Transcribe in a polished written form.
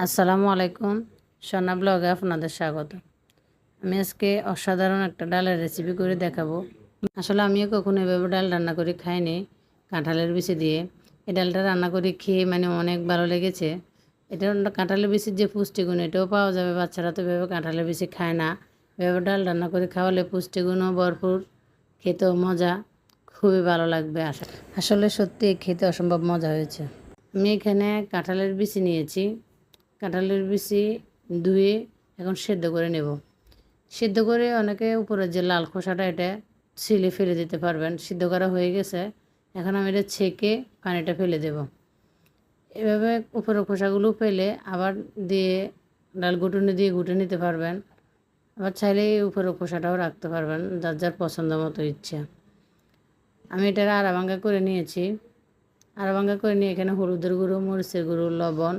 আসসালামু আলাইকুম, সোনা ব্লগে আপনাদের স্বাগত। আমি আজকে অসাধারণ একটা ডালের রেসিপি করে দেখাবো। আসলে আমিও কখনো এভাবে ডাল রান্না করে খাইনি কাঁঠালের বিচি দিয়ে। এই ডালটা রান্না করে খেয়ে অনেক ভালো লেগেছে। এটা কাঁঠালের বিচির যে পুষ্টিগুণ এটাও পাওয়া যাবে। বাচ্চারা তো এভাবে কাঁঠালের বিচি খায় না। এভাবে ডাল রান্না করে খাওয়ালে পুষ্টিগুণও ভরপুর, খেতেও মজা, খুবই ভালো লাগবে। আসলে সত্যি খেতে অসম্ভব মজা হয়েছে। আমি এখানে কাঁঠালের বিচি নিয়েছি। কাঁঠালের বিচি ধুয়ে এখন সেদ্ধ করে নেব। সিদ্ধ করে অনেকে উপরের যে লাল খোসাটা এটা ছিলে ফেলে দিতে পারবেন। সিদ্ধ করা হয়ে গেছে, এখন আমি এটা ছেঁকে পানিটা ফেলে দেব। এভাবে উপরের খোসাগুলো ফেলে আবার দিয়ে ডাল ঘুটুনি দিয়ে ঘুটে নিতে পারবেন। আবার চাইলে উপরের খোসাটাও রাখতে পারবেন, যার যার পছন্দ মতো ইচ্ছা। আমি এটা আড়া ভাঙ্গা করে নিয়েছি। আড়া ভাঙ্গা করে নিয়ে এখানে হলুদের গুঁড়ো, মরিচের গুঁড়ো, লবণ